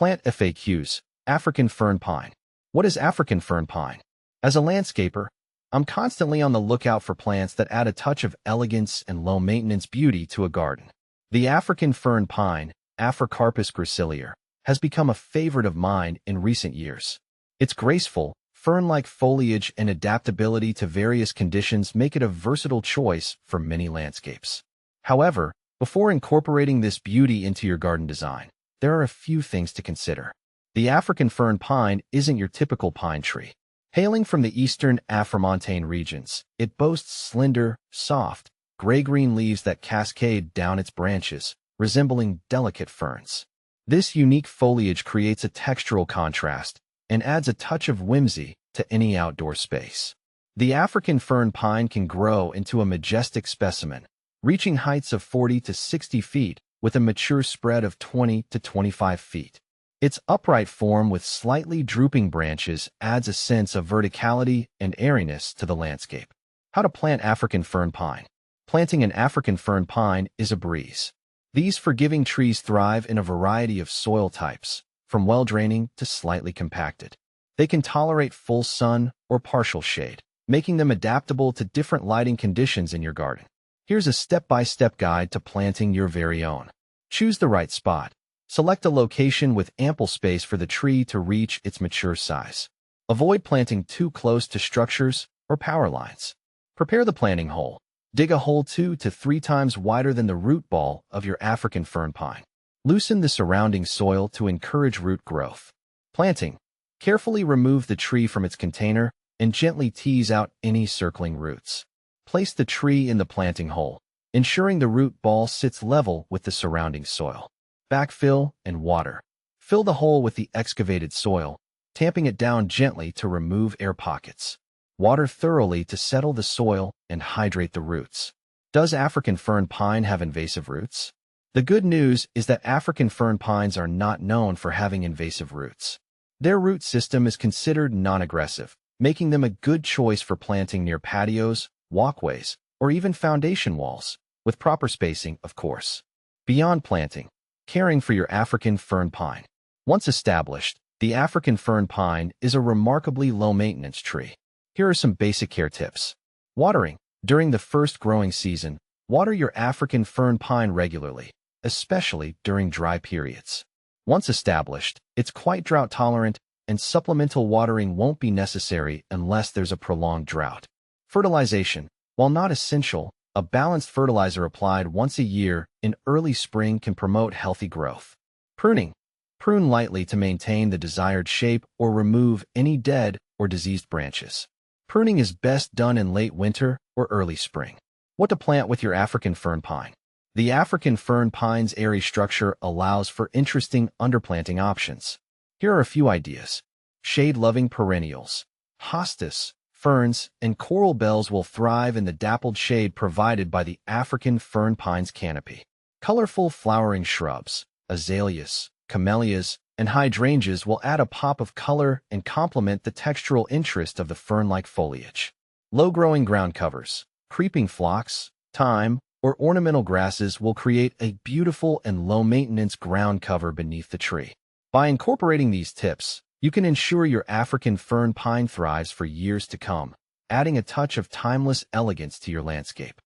Plant FAQs. African Fern Pine. What is African Fern Pine? As a landscaper, I'm constantly on the lookout for plants that add a touch of elegance and low-maintenance beauty to a garden. The African Fern Pine, Aphocarpus graciliare, has become a favorite of mine in recent years. Its graceful, fern-like foliage and adaptability to various conditions make it a versatile choice for many landscapes. However, before incorporating this beauty into your garden design, there are a few things to consider. The African Fern Pine isn't your typical pine tree. Hailing from the eastern Afromontane regions, it boasts slender, soft, gray-green leaves that cascade down its branches, resembling delicate ferns. This unique foliage creates a textural contrast and adds a touch of whimsy to any outdoor space. The African Fern Pine can grow into a majestic specimen, reaching heights of 40 to 60 feet with a mature spread of 20 to 25 feet. Its upright form with slightly drooping branches adds a sense of verticality and airiness to the landscape. How to plant African Fern Pine. Planting an African Fern Pine is a breeze. These forgiving trees thrive in a variety of soil types, from well-draining to slightly compacted. They can tolerate full sun or partial shade, making them adaptable to different lighting conditions in your garden. Here's a step-by-step guide to planting your very own. Choose the right spot. Select a location with ample space for the tree to reach its mature size. Avoid planting too close to structures or power lines. Prepare the planting hole. Dig a hole 2 to 3 times wider than the root ball of your African Fern Pine. Loosen the surrounding soil to encourage root growth. Planting. Carefully remove the tree from its container and gently tease out any circling roots. Place the tree in the planting hole, ensuring the root ball sits level with the surrounding soil. Backfill and water. Fill the hole with the excavated soil, tamping it down gently to remove air pockets. Water thoroughly to settle the soil and hydrate the roots. Does African Fern Pine have invasive roots? The good news is that African Fern Pines are not known for having invasive roots. Their root system is considered non-aggressive, making them a good choice for planting near patios, walkways, or even foundation walls, with proper spacing, of course. Beyond planting, caring for your African Fern Pine. Once established, the African Fern Pine is a remarkably low-maintenance tree. Here are some basic care tips. Watering. During the first growing season, water your African Fern Pine regularly, especially during dry periods. Once established, it's quite drought-tolerant, and supplemental watering won't be necessary unless there's a prolonged drought. Fertilization. While not essential, a balanced fertilizer applied once a year in early spring can promote healthy growth. Pruning. Prune lightly to maintain the desired shape or remove any dead or diseased branches. Pruning is best done in late winter or early spring. What to plant with your African Fern Pine? The African Fern Pine's airy structure allows for interesting underplanting options. Here are a few ideas. Shade-loving perennials. Hostas, ferns, and coral bells will thrive in the dappled shade provided by the African Fern Pine's canopy. Colorful flowering shrubs, azaleas, camellias, and hydrangeas will add a pop of color and complement the textural interest of the fern-like foliage. Low-growing ground covers, creeping phlox, thyme, or ornamental grasses will create a beautiful and low-maintenance ground cover beneath the tree. By incorporating these tips, you can ensure your African Fern Pine thrives for years to come, adding a touch of timeless elegance to your landscape.